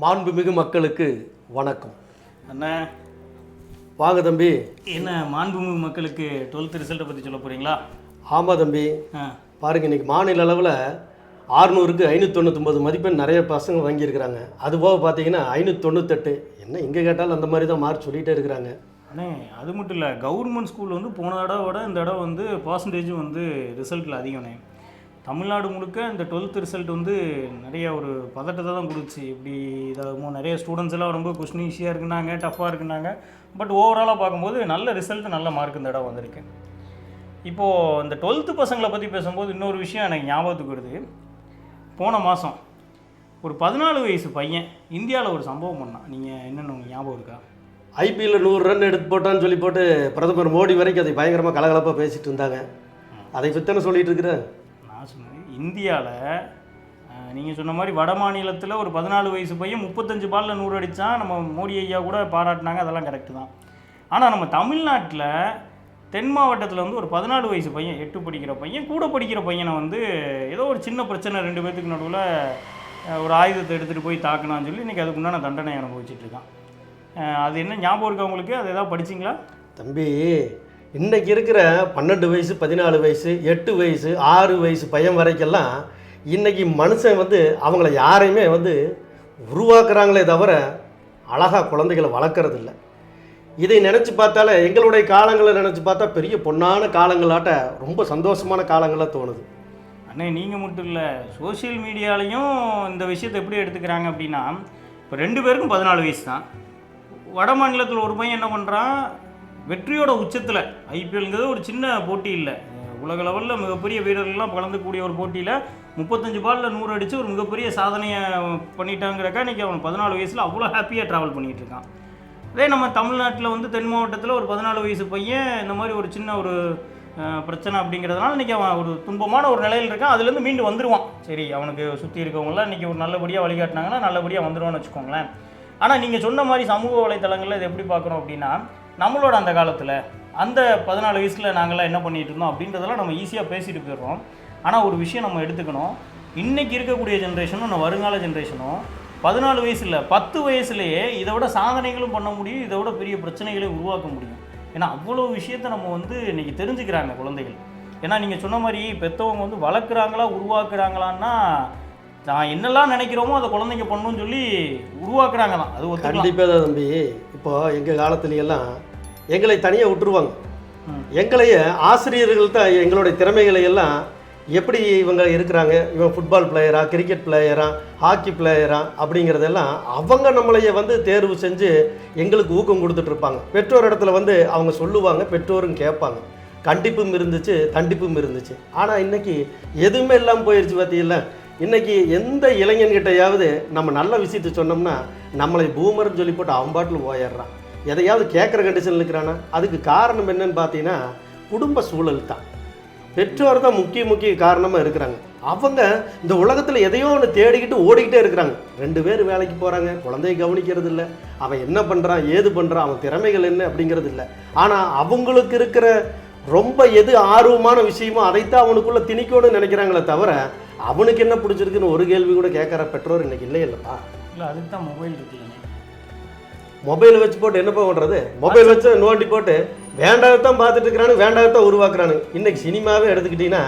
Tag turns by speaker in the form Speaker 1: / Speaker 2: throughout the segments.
Speaker 1: மாண்புமிகு மக்களுக்கு வணக்கம்.
Speaker 2: அண்ணா
Speaker 1: வாங்க தம்பி.
Speaker 2: என்ன மாண்புமிகு மக்களுக்கு 12th ரிசல்ட்டை பற்றி சொல்ல போகிறீங்களா?
Speaker 1: ஆமாம் தம்பி. பாருங்கள், இன்றைக்கி மாநில அளவில் 600க்கு 599 மதிப்பெண் நிறைய பசங்க வாங்கியிருக்கிறாங்க. அதுபோக பார்த்தீங்கன்னா 598. என்ன எங்கே கேட்டாலும் அந்த மாதிரி தான் மார்க் சொல்லிகிட்டே இருக்கிறாங்க.
Speaker 2: அண்ணே அது மட்டும் இல்லை, கவர்மெண்ட் ஸ்கூல் வந்து போன தடவை விட இந்த தடவை வந்து பர்சன்டேஜும் வந்து ரிசல்ட்டில் அதிகம்ண்ணே. தமிழ்நாடு முழுக்க இந்த 12th ரிசல்ட் வந்து நிறைய ஒரு பதட்டத்தை தான் கொடுத்துச்சு. இப்படி இதாக நிறைய ஸ்டூடெண்ட்ஸ் எல்லாம் ரொம்ப கொஸ்டின் ஈஸியாக இருக்குனாங்க, டஃப்பாக இருக்குனாங்க. பட் ஓவராலாக பார்க்கும்போது நல்ல ரிசல்ட், நல்ல மார்க் இந்த இடம் வந்திருக்கு. இப்போது இந்த 12th பசங்களை பற்றி பேசும்போது இன்னொரு விஷயம் எனக்கு ஞாபகத்துக்கு வருது. போன மாதம் ஒரு 14 வயசு பையன் இந்தியாவில் ஒரு சம்பவம் பண்ணான். நீங்கள் என்னென்னு உங்களுக்கு ஞாபகம் இருக்கா?
Speaker 1: IPL 100 ரன் எடுத்து போட்டான்னு சொல்லி போட்டு பிரதமர் மோடி வரைக்கும் அதை பயங்கரமாக கலகலப்பாக பேசிகிட்டு இருந்தாங்க. அதை பற்றி சொல்லிட்டு இருக்கிறேன்.
Speaker 2: நான் சொன்னேன், இந்தியாவில் நீங்கள் சொன்ன மாதிரி வட மாநிலத்தில் ஒரு 14 வயசு பையன் 35 பாலில் 100 அடித்தான். நம்ம மோடி ஐயா கூட பாராட்டினாங்க, அதெல்லாம் கரெக்டு தான். ஆனால் நம்ம தமிழ்நாட்டில் தென் மாவட்டத்தில் வந்து ஒரு 14 வயசு பையன், 8 படிக்கிற பையன், கூட படிக்கிற பையனை வந்து ஏதோ ஒரு சின்ன பிரச்சனை 2 பேர்த்துக்கு நடுவில் ஒரு ஆயுதத்தை எடுத்துகிட்டு போய் தாக்குனான்னு சொல்லி இன்றைக்கி அதுக்கு உண்டான தண்டனை அனுபவிச்சிட்ருக்கான். அது என்ன ஞாபகம் இருக்கா உங்களுக்கு? அது எதாவது படிச்சிங்களா?
Speaker 1: தம்பி, இன்றைக்கி இருக்கிற 12 வயசு 14 வயசு 8 வயசு 6 வயசு பையன் வரைக்கெல்லாம் இன்றைக்கி மனுஷன் வந்து அவங்கள யாரையுமே வந்து உருவாக்குறாங்களே தவிர அழகாக குழந்தைகளை வளர்க்குறதில்ல. இதை நினச்சி பார்த்தாலே எங்களுடைய காலங்களை நினச்சி பார்த்தா பெரிய பொன்னான காலங்களாட்ட ரொம்ப சந்தோஷமான காலங்களாக தோணுது.
Speaker 2: அண்ணே நீங்கள் மட்டும் இல்லை, சோஷியல் மீடியாலையும் இந்த விஷயத்தை எப்படி எடுத்துக்கிறாங்க அப்படின்னா, இப்போ 2 பேருக்கும் 14 வயசு தான். வட மாநிலத்தில் ஒரு பையன் என்ன பண்ணுறான், வெற்றியோட உச்சத்தில், ஐபிஎல்ங்கிறது ஒரு சின்ன போட்டி இல்லை, உலக லெவலில் மிகப்பெரிய வீரர்கள்லாம் கலந்துக்கூடிய ஒரு போட்டியில் 35 பாலில் 100 அடித்து ஒரு மிகப்பெரிய சாதனையை பண்ணிட்டாங்கிறக்கா இன்றைக்கி அவன் 14 வயசில் அவ்வளோ ஹாப்பியாக ட்ராவல் பண்ணிகிட்டு இருக்கான். அதே நம்ம தமிழ்நாட்டில் வந்து தென் மாவட்டத்தில் ஒரு 14 வயசு பையன் இந்த மாதிரி ஒரு சின்ன ஒரு பிரச்சனை அப்படிங்கிறதுனால இன்றைக்கி அவன் ஒரு துன்பமான ஒரு நிலையில் இருக்கான். அதுலேருந்து மீண்டு வந்துடுவான். சரி, அவனுக்கு சுற்றி இருக்கவங்களாம் இன்றைக்கி ஒரு நல்லபடியாக வழிகாட்டினாங்கன்னா நல்லபடியாக வந்துடுவான்னு வச்சுக்கோங்களேன். ஆனால் நீங்கள் சொன்ன மாதிரி சமூக வலைத்தளங்களில் இது எப்படி பார்க்குறோம் அப்படின்னா, நம்மளோட அந்த காலத்தில் அந்த 14 வயசில் நாங்கள்லாம் என்ன பண்ணிகிட்டு இருந்தோம் அப்படின்றதெல்லாம் நம்ம ஈஸியாக பேசிட்டு போயிடுறோம். ஆனால் ஒரு விஷயம் நம்ம எடுத்துக்கணும், இன்றைக்கி இருக்கக்கூடிய ஜென்ரேஷனும் நம்ம வருங்கால ஜென்ரேஷனும் 14 வயசு இல்லை 10 வயசுலேயே இதை விட சாதனைகளும் பண்ண முடியும், இதை விட பெரிய பிரச்சனைகளை உருவாக்க முடியும். ஏன்னா அவ்வளோ விஷயத்தை நம்ம வந்து இன்றைக்கி தெரிஞ்சுக்கிறாங்க குழந்தைகள். ஏன்னா நீங்கள் சொன்ன மாதிரி பெற்றவங்க வந்து வளர்க்குறாங்களா உருவாக்குறாங்களான்னா, நான் என்னெல்லாம் நினைக்கிறோமோ அதை குழந்தைங்க பண்ணணும்னு சொல்லி உருவாக்குறாங்க தான். அது ஒரு
Speaker 1: கண்டிப்பாக தான் தம்பி. இப்போது எங்கள் காலத்துலையெல்லாம் எங்களை தனியாக விட்டுருவாங்க. எங்களையே ஆசிரியர்கள் தான் எங்களுடைய திறமைகளை எல்லாம் எப்படி இவங்க இருக்கிறாங்க, இவன் ஃபுட்பால் பிளேயரா, கிரிக்கெட் பிளேயரா, ஹாக்கி பிளேயரா அப்படிங்கிறதெல்லாம் அவங்க நம்மளைய வந்து தேர்வு செஞ்சு எங்களுக்கு ஊக்கம் கொடுத்துட்ருப்பாங்க. பெற்றோர் இடத்துல வந்து அவங்க சொல்லுவாங்க, பெற்றோரும் கேட்பாங்க. கண்டிப்பும் இருந்துச்சு, தண்டிப்பும் இருந்துச்சு. ஆனால் இன்றைக்கி எதுவுமே இல்லாமல் போயிடுச்சு. பார்த்தீங்களா, இன்றைக்கி எந்த இளைஞன்கிட்டையாவது நம்ம நல்ல விஷயத்தை சொன்னோம்னா நம்மளை பூமர்னு சொல்லி போட்டு அவன் பாட்டில் போயிடுறான். எதையாவது கேட்குற கண்டிஷனில் இருக்கிறானா? அதுக்கு காரணம் என்னன்னு பார்த்தீங்கன்னா குடும்ப சூழல் தான். பெற்றோர் தான் முக்கிய காரணமாக இருக்கிறாங்க. அவங்க இந்த உலகத்தில் எதையோ ஒன்று தேடிக்கிட்டு ஓடிக்கிட்டே இருக்கிறாங்க. 2 பேர் வேலைக்கு போகிறாங்க, குழந்தைய கவனிக்கிறது இல்லை, அவன் என்ன பண்ணுறான் ஏது பண்ணுறான், அவன் திறமைகள் என்ன அப்படிங்கிறது இல்லை. ஆனால் அவங்களுக்கு இருக்கிற ரொம்ப எது ஆர்வமான விஷயமோ அதைத்தான் அவனுக்குள்ளே திணிக்கணும்னு நினைக்கிறாங்களே தவிர அவனுக்கு என்ன பிடிச்சிருக்குன்னு ஒரு கேள்வி கூட கேட்குற பெற்றோர் இன்றைக்கி இல்லை இல்லைப்பா.
Speaker 2: இல்லை, அதுக்கு தான் மொபைல் இருக்குல்ல.
Speaker 1: மொபைல் வச்சு போட்டு என்ன பண்ணுறது, மொபைல் வச்சு நோண்டி போட்டு வேண்டாத்தான் பார்த்துட்டு இருக்கிறானு, வேண்டாத்தான் உருவாக்குறானு. இன்றைக்கி சினிமாவே எடுத்துக்கிட்டிங்கன்னா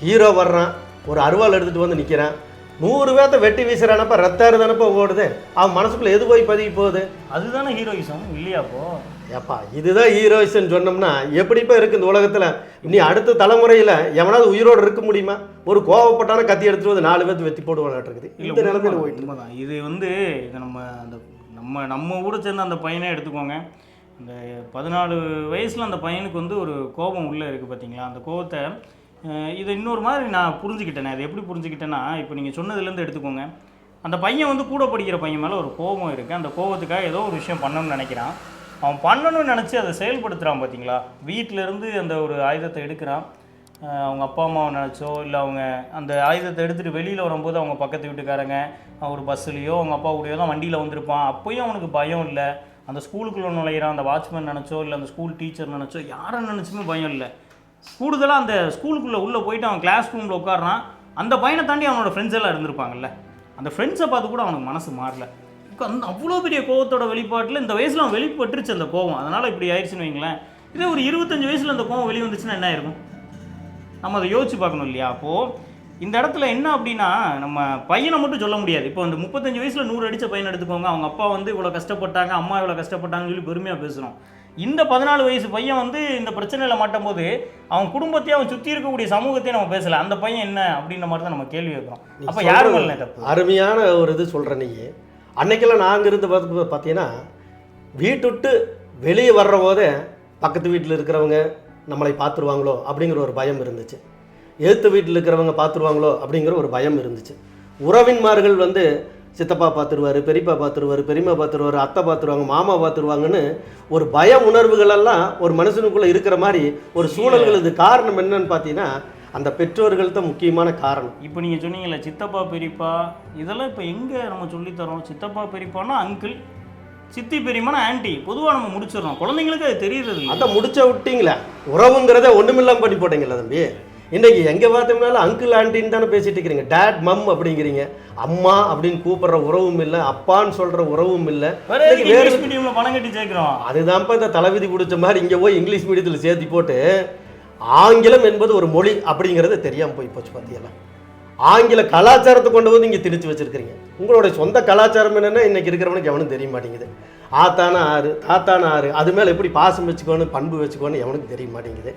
Speaker 1: ஹீரோ வர்றான், ஒரு அருவாள் எடுத்துகிட்டு வந்து நிற்கிறான், 100 பேர்த்த வெட்டி வீசுறானப்பா, ரத்தாறு தானப்பா ஓடுது, அவன் மனசுக்குள்ளே எது போய் பதிவு போகுது?
Speaker 2: அதுதானே ஹீரோயிசம் இல்லையாப்போ?
Speaker 1: ஏப்பா இதுதான் ஹீரோயிசம் சொன்னோம்னா எப்படிப்பா இருக்குது இந்த உலகத்தில்? இனி அடுத்த தலைமுறையில் எவனாவது உயிரோடு இருக்க முடியுமா? ஒரு கோவப்பட்டான கத்தி எடுத்துட்டு வந்து 4 பேர்த்து வெட்டி போடுவானாட்டு இருக்குது. இந்த நிலைமையில் போயிட்டு
Speaker 2: தான் இது வந்து இதை நம்ம கூட சேர்ந்து அந்த பையனே எடுத்துக்கோங்க. இந்த 14 வயசில் அந்த பையனுக்கு வந்து ஒரு கோபம் உள்ளே இருக்குது பார்த்தீங்களா? அந்த கோபத்தை இதை இன்னொரு மாதிரி நான் புரிஞ்சுக்கிட்டேன். அது எப்படி புரிஞ்சுக்கிட்டேன்னா, இப்போ நீங்கள் சொன்னதுலேருந்து எடுத்துக்கோங்க, அந்த பையன் வந்து கூட படிக்கிற பையன் மேலே ஒரு கோபம் இருக்குது. அந்த கோபத்துக்காக ஏதோ ஒரு விஷயம் பண்ணணும்னு நினைக்கிறான். அவன் பண்ணணும்னு நினச்சி அதை செயல்படுத்துகிறான் பார்த்தீங்களா? வீட்டிலேருந்து அந்த ஒரு ஆயுதத்தை எடுக்கிறான். அவங்க அப்பா அம்மாவை நினச்சோ, இல்லை அவங்க அந்த ஆயுதத்தை எடுத்துகிட்டு வெளியில் வரும்போது அவங்க பக்கத்து வீட்டுக்காரங்க ஒரு பஸ்ஸுலேயோ அவங்க அப்பா கூடயோ தான் வண்டியில் வந்திருப்பான். அப்போயும் அவனுக்கு பயம் இல்லை. அந்த ஸ்கூலுக்குள்ளே நுழையிறான், அந்த வாட்ச்மேன் நினச்சோ இல்லை அந்த ஸ்கூல் டீச்சர் நினச்சோ யாரை நினச்சுமே பயம் இல்லை. கூடுதலாக அந்த ஸ்கூலுக்குள்ளே உள்ளே போயிட்டு அவன் கிளாஸ் ரூமில் உட்காடுறான். அந்த பையனை தாண்டி அவனோட ஃப்ரெண்ட்ஸ் எல்லாம் இருந்திருப்பாங்கல்ல, அந்த ஃப்ரெண்ட்ஸை பார்த்து கூட அவனுக்கு மனசு மாறல. அந்த அவ்வளோ பெரிய கோவத்தோட வெளிப்பாட்டில் இந்த வயசில் அவன் வெளிப்பட்டுருச்சு அந்த கோவம், அதனால் இப்படி ஆயிடுச்சுன்னு வைங்களேன். இதே ஒரு 25 வயசில் அந்த கோவம் வெளியே வந்துச்சுன்னா என்ன ஆயிருக்கும்? நம்ம அதை யோசிச்சு பார்க்கணும் இல்லையா? அப்போது இந்த இடத்துல என்ன அப்படின்னா, நம்ம பையனை மட்டும் சொல்ல முடியாது. இப்போ அந்த 35 வயசில் 100 அடித்த பையனை எடுத்துக்கோங்க, அவங்க அப்பா வந்து இவ்வளோ கஷ்டப்பட்டாங்க, அம்மா இவ்வளோ கஷ்டப்பட்டாங்கன்னு சொல்லி பெருமையாக பேசுகிறோம். இந்த 14 வயசு பையன் வந்து இந்த பிரச்சனையில் மாட்டும் போது அவன் குடும்பத்தையும் அவன் சுற்றி இருக்கக்கூடிய சமூகத்தையும் நம்ம பேசலை. அந்த பையன் என்ன அப்படின்ற மாதிரி தான் நம்ம கேள்வி வைக்கிறோம். அப்போ யாரும் இல்லை தப்பு.
Speaker 1: அருமையான ஒரு இது சொல்கிற நீ. அன்னைக்கெல்லாம் நாங்கள் இருந்து பார்த்தீங்கன்னா வீட்டு விட்டு வெளியே வர்ற போதே பக்கத்து வீட்டில் இருக்கிறவங்க நம்மளை பார்த்துருவாங்களோ அப்படிங்கிற ஒரு பயம் இருந்துச்சு. எழுத்து வீட்டில் இருக்கிறவங்க பார்த்துருவாங்களோ அப்படிங்கிற ஒரு பயம் இருந்துச்சு. உறவின்மார்கள் வந்து சித்தப்பா பார்த்துருவார், பெரியப்பா பார்த்துருவார், பெரியம்மா பார்த்துருவார், அத்தை பார்த்துருவாங்க, மாமா பார்த்துருவாங்கன்னு ஒரு பய உணர்வுகளெல்லாம் ஒரு மனுஷனுக்குள்ளே இருக்கிற மாதிரி ஒரு சூழல்கள். இது காரணம் என்னன்னு பார்த்தீங்கன்னா அந்த பெற்றோர்கள் தான் முக்கியமான காரணம்.
Speaker 2: இப்போ நீங்கள் சொன்னீங்கல்ல சித்தப்பா பெரியப்பா, இதெல்லாம் இப்போ எங்கே நம்ம சொல்லித்தரோம்? சித்தப்பா பெரியப்பானா அங்கிள், சித்தி பெரியம்மானா ஆன்ட்டி, பொதுவாக நம்ம முடிச்சிடறோம். குழந்தைங்களுக்கு அது தெரியுறது. அதை
Speaker 1: முடிச்ச விட்டீங்களா? உறவுங்கிறத ஒன்றுமில்லாமல் பண்ணி போட்டீங்களா தம்பி? இன்றைக்கி எங்கே பார்த்தோம்னாலும் அங்கிள் ஆண்டின்னு தானே பேசிகிட்டு இருக்கிறீங்க. டேட் மம் அப்படிங்கிறீங்க. அம்மா அப்படின்னு கூப்பிட்ற உறவும் இல்லை, அப்பான்னு சொல்கிற உறவும் இல்லை.
Speaker 2: வேறு மீடியமில் பணம் கட்டி சேர்க்குறோம்.
Speaker 1: அதுதான்ப்பா இந்த தலைவிதி பிடிச்ச மாதிரி இங்கே போய் இங்கிலீஷ் மீடியத்தில் சேர்த்து போட்டு ஆங்கிலம் என்பது ஒரு மொழி அப்படிங்கிறது தெரியாமல் போய் போச்சு. பார்த்தீங்களா? ஆங்கில கலாச்சாரத்தை கொண்டு வந்து இங்கே திணிச்சு வச்சுருக்கிறீங்க. உங்களுடைய சொந்த கலாச்சாரம் என்னென்னா இன்றைக்கி இருக்கிறவனுக்கு எவனும் தெரிய மாட்டேங்குது. ஆத்தான ஆறு, தாத்தான ஆறு, அது மேலே எப்படி பாசம் வச்சுக்கோன்னு பண்பு வச்சுக்கோன்னு எவனுக்கு தெரிய மாட்டேங்குது.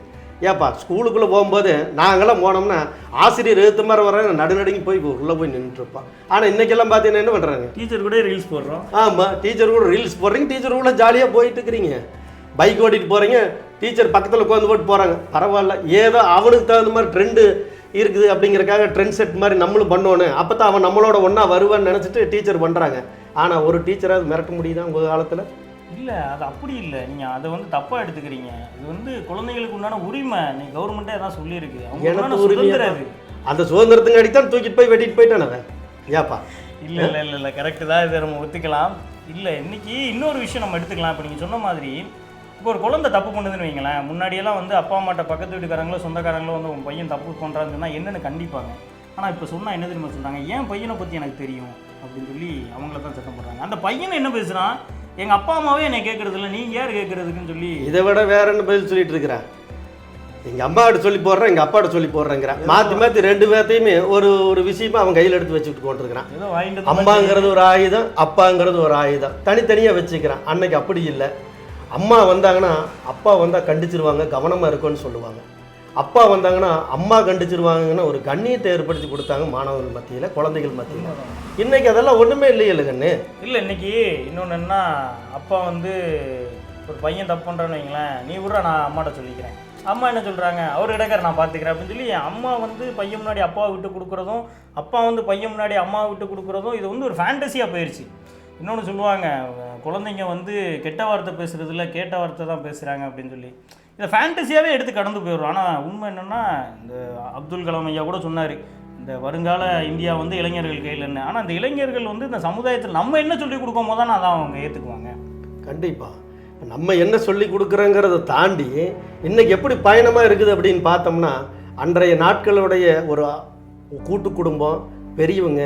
Speaker 1: ஏப்பா ஸ்கூலுக்குள்ளே போகும்போது நாங்களாம் போனோம்னா ஆசிரியர் எழுத்து மாதிரி வர நடுநடுங்கி போய் உள்ளே போய் நின்றுருப்பான். ஆனால் இன்றைக்கெல்லாம் பார்த்தீங்கன்னா என்ன பண்ணுறாங்க?
Speaker 2: டீச்சர் கூட ரீல்ஸ் போடுறோம்.
Speaker 1: ஆமாம், டீச்சர் கூட ரீல்ஸ் போடுறீங்க, டீச்சர் கூட ஜாலியாக போயிட்டு இருக்கிறீங்க. பைக் ஓட்டிகிட்டு போகிறீங்க, டீச்சர் பக்கத்தில் உட்காந்து போட்டு போகிறாங்க. பரவாயில்ல, ஏதோ அவனுக்கு தகுந்த மாதிரி ட்ரெண்டு இருக்குது அப்படிங்கிறக்காக ட்ரெண்ட் செட் மாதிரி நம்மளும் பண்ணோன்னு அப்போ தான் அவன் நம்மளோட ஒன்றா வருவான்னு நினச்சிட்டு டீச்சர் பண்ணுறாங்க. ஆனால் ஒரு டீச்சராக மிரட்ட முடியுதா உங்கள் காலத்தில்?
Speaker 2: இல்லை, அது அப்படி இல்லை. நீங்கள் அதை வந்து தப்பாக எடுத்துக்கிறீங்க. இது வந்து குழந்தைகளுக்கு உண்டான உரிமை. நீ கவர்மெண்ட்டே அதான் சொல்லியிருக்கு.
Speaker 1: எனக்கு உரிமை. அந்த சுதந்திரத்துக்கு அடித்தான் தூக்கிட்டு போய் வெட்டிட்டு போயிட்டானவன். ஏப்பா?
Speaker 2: இல்லை இல்லை இல்லை இல்லை கரெக்டு தான். இதை நம்ம ஒத்துக்கலாம். இல்லை, இன்றைக்கி இன்னொரு விஷயம் நம்ம எடுத்துக்கலாம். இப்போ நீங்கள் சொன்ன மாதிரி இப்போ ஒரு குழந்தை தப்பு பண்ணுதுன்னு வைங்களேன், முன்னாடியெல்லாம் வந்து அப்பா அம்மாட்ட பக்கத்து வீட்டுக்காரங்களோ சொந்தக்காரங்களோ வந்து உன் பையன் தப்பு பண்ணுறாங்கன்னா என்னென்னு கண்டிப்பாங்க. ஆனால் இப்போ சொன்னால் என்ன தெரியுமா சொல்கிறாங்க? ஏன் பையனை பற்றி எனக்கு தெரியும் அப்படின்னு சொல்லி அவங்கள தான் சத்தம் போடுறாங்க. அந்த பையனை என்ன பேசுகிறான்? எங்கள் அப்பா அம்மாவே என்னை கேட்குறது இல்லை, நீங்கள் யார் கேட்குறதுக்குன்னு சொல்லி.
Speaker 1: இதை விட வேற என்ன பதில் சொல்லிட்டு இருக்கிறேன்? எங்கள் அம்மாவிட்ட சொல்லி போடுறேன், எங்கள் அப்பாட்ட சொல்லி போடுறேங்கிறேன். மாற்றி மாற்றி ரெண்டு பேர்த்தையுமே ஒரு விஷயமா அவன் கையில் எடுத்து வச்சுக்கிட்டு கொண்டிருக்கிறான்.
Speaker 2: ஏதோ வாங்கிட்டு
Speaker 1: அம்மாங்கிறது ஒரு ஆயுதம், அப்பாங்கிறது ஒரு ஆயுதம், தனித்தனியாக வச்சுக்கிறான். அன்னைக்கு அப்படி இல்லை. அம்மா வந்தாங்கன்னா அப்பா வந்தால் கண்டிச்சிருவாங்க, கவனமாக இருக்குன்னு சொல்லுவாங்க. அப்பா வந்தாங்கன்னா அம்மா கண்டிச்சிருவாங்கன்னா ஒரு கண்ணியத்தை ஏற்படுத்தி கொடுத்தாங்க மாணவர்கள் மத்தியில், குழந்தைகள் மத்தியில். இன்றைக்கி அதெல்லாம் ஒன்றுமே இல்லையில்ல கண்ணு.
Speaker 2: இல்லை, இன்றைக்கி இன்னொன்று என்ன, அப்பா வந்து ஒரு பையன் தப்பு பண்ணுறான்னு வைங்களேன், நீ விட்ற நான் அம்மாட்ட சொல்லிக்கிறேன். அம்மா என்ன சொல்கிறாங்க? அவர் இடக்கார நான் பார்த்துக்கிறேன் அப்படின்னு சொல்லி அம்மா வந்து பையன் முன்னாடி அப்பாவை விட்டு கொடுக்குறதும், அப்பா வந்து பையன் முன்னாடி அம்மாவை விட்டு கொடுக்குறதும், இது வந்து ஒரு ஃபேண்டஸியாக போயிடுச்சு. இன்னொன்று சொல்லுவாங்க, குழந்தைங்க வந்து கெட்ட வார்த்தை பேசுகிறதில்ல, கேட்ட வார்த்தை தான் பேசுகிறாங்க அப்படின்னு சொல்லி இதை ஃபேண்டஸியாகவே எடுத்து கடந்து போயிடுறோம். ஆனால் உண்மை என்னென்னா, இந்த அப்துல் கலாம் ஐயா கூட சொன்னார், இந்த வருங்கால இந்தியா வந்து இளைஞர்கள் கையில்னு. ஆனால் அந்த இளைஞர்கள் வந்து இந்த சமுதாயத்தில் நம்ம என்ன சொல்லி கொடுக்கும் போது தானே அதான் அவங்க ஏற்றுக்குவாங்க.
Speaker 1: கண்டிப்பாக நம்ம என்ன சொல்லி கொடுக்குறோங்கிறத தாண்டி இன்றைக்கி எப்படி பயணமாக இருக்குது அப்படின்னு பார்த்தோம்னா, அன்றைய நாட்களுடைய ஒரு கூட்டு குடும்பம், பெரியவங்க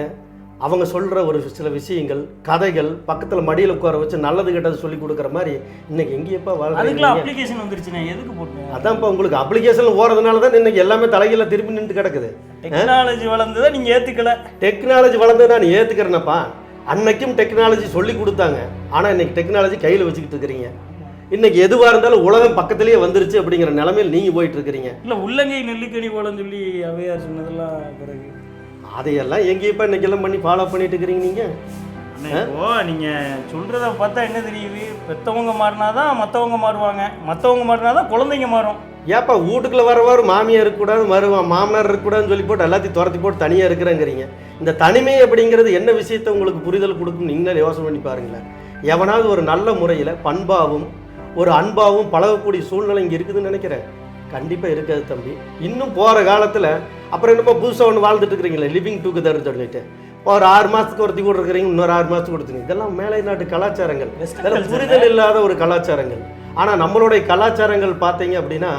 Speaker 1: அவங்க சொல்கிற ஒரு சில விஷயங்கள், கதைகள், பக்கத்தில் மடியில் உட்கார வச்சு நல்லது கெட்டது சொல்லி கொடுக்குற மாதிரி இன்றைக்கி எங்கேயப்பா
Speaker 2: அதுக்கெல்லாம் அப்ளிகேஷன் வந்துருச்சுன்னா எதுக்கு போட்டு?
Speaker 1: அதான்ப்பா உங்களுக்கு அப்ளிகேஷன் ஓடுறதுனால தான் இன்றைக்கி எல்லாமே தலையில் திரும்பி நின்று கிடக்குது.
Speaker 2: டெக்னாலஜி வளர்ந்ததை நீங்கள் ஏற்றுக்கல.
Speaker 1: டெக்னாலஜி வளர்ந்ததை நான் ஏற்றுக்கிறேன்னப்பா. அன்னைக்கும் டெக்னாலஜி சொல்லி கொடுத்தாங்க. ஆனால் இன்றைக்கி டெக்னாலஜி கையில் வச்சுக்கிட்டு இருக்கிறீங்க. இன்றைக்கி எதுவாக இருந்தாலும் உலகம் பக்கத்துலேயே வந்துருச்சு அப்படிங்கிற நிலைமையில் நீங்கள் போயிட்டு இருக்கிறீங்க.
Speaker 2: இல்லை, உள்ளங்கை நெல்லிக்கனி போலன்னு சொல்லி அவையார் சொன்னதெல்லாம் பிறகு
Speaker 1: அதையெல்லாம் எங்கேயப்பா இன்றைக்கெல்லாம் பண்ணி ஃபாலோ பண்ணிட்டு இருக்கிறீங்க நீங்கள்?
Speaker 2: இப்போ நீங்கள் சொல்கிறத பார்த்தா என்ன தெரியுது? பெற்றவங்க மாறினாதான் மற்றவங்க மாறுவாங்க, மற்றவங்க மாறினாதான் குழந்தைங்க மாறும்.
Speaker 1: ஏப்பா வீட்டுக்குள்ளே வரவாறு மாமியார் இருக்கக்கூடாது, மாமனார் இருக்கக்கூடாதுன்னு சொல்லி போட்டு எல்லாத்தையும் துரத்தி போட்டு தனியாக இருக்கிறேங்கிறீங்க. இந்த தனிமை அப்படிங்கிறது என்ன விஷயத்தை உங்களுக்கு புரிதல் கொடுக்கும் நீங்களே யோசனை பண்ணி பாருங்களேன். எவனாவது ஒரு நல்ல முறையில் பண்பாகவும் ஒரு அன்பாகவும் பழகக்கூடிய சூழ்நிலை இங்கே இருக்குதுன்னு நினைக்கிறேன். கண்டிப்பாக இருக்காது தம்பி. இன்னும் போகிற காலத்தில் அப்புறம் என்னப்பா புதுசாக ஒன்று வாழ்ந்துட்டு இருக்கிறீங்களே, லிவிங் டுகெதர்னு சொல்லிட்டு ஒரு 6 மாதத்துக்கு ஒருத்தி கூட இருக்கிறீங்க, இன்னொரு 6 மாதத்துக்கு கொடுத்துங்க. இதெல்லாம் மேலை நாட்டு கலாச்சாரங்கள், இதெல்லாம் புரிதல் இல்லாத ஒரு கலாச்சாரங்கள். ஆனால் நம்மளுடைய கலாச்சாரங்கள் பார்த்தீங்க அப்படின்னா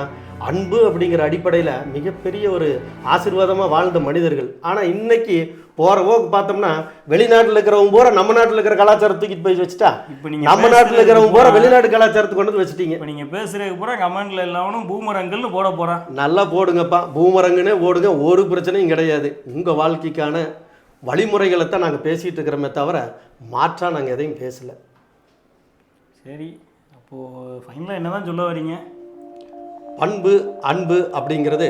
Speaker 1: அன்பு அப்படிங்கிற அடிப்படையில் மிகப்பெரிய ஒரு ஆசீர்வாதமாக வாழ்ந்த மனிதர்கள். ஆனால் இன்னைக்கு போகிற போக்கு பார்த்தோம்னா வெளிநாட்டில் இருக்கிறவங்க பூரா நம்ம நாட்டில் இருக்கிற கலாச்சாரத்தை தூக்கிட்டு போய் வச்சுட்டா,
Speaker 2: இப்போ நீங்கள்
Speaker 1: நம்ம நாட்டில் இருக்கிறவங்க பூரா வெளிநாட்டு கலாச்சாரத்தை கொண்டு வந்து வச்சுட்டீங்க.
Speaker 2: இப்போ நீங்கள் பேசுகிறதுக்கு பூரா கமெண்ட்ல எல்லாவனும் பூமரங்கள்னு போட போகிறான்.
Speaker 1: நல்லா போடுங்கப்பா, பூமரங்குன்னே போடுங்க, ஒரு பிரச்சனையும் கிடையாது. உங்கள் வாழ்க்கைக்கான வழிமுறைகளை தான் நாங்கள் பேசிகிட்டு இருக்கிறோமே தவிர மாற்றாக நாங்கள் எதையும் பேசலை.
Speaker 2: சரி, அப்போது ஃபைனலாக என்ன தான் சொல்ல வரீங்க?
Speaker 1: பண்பு அன்பு அப்படிங்கிறது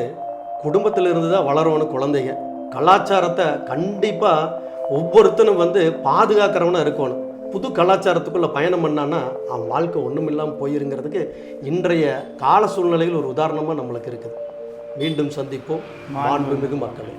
Speaker 1: குடும்பத்திலிருந்து தான் வளரணும் குழந்தைங்க. கலாச்சாரத்தை கண்டிப்பாக ஒவ்வொருத்தனும் வந்து பாதுகாக்கிறவனாக இருக்கணும். புது கலாச்சாரத்துக்குள்ளே பயணம் பண்ணான்னா அவன் வாழ்க்கை ஒன்றும் இல்லாமல் போயிருங்கிறதுக்கு இன்றைய கால சூழ்நிலையில் ஒரு உதாரணமாக நம்மளுக்கு இருக்குது. மீண்டும் சந்திப்போம் மாண்புமிகு மக்களே.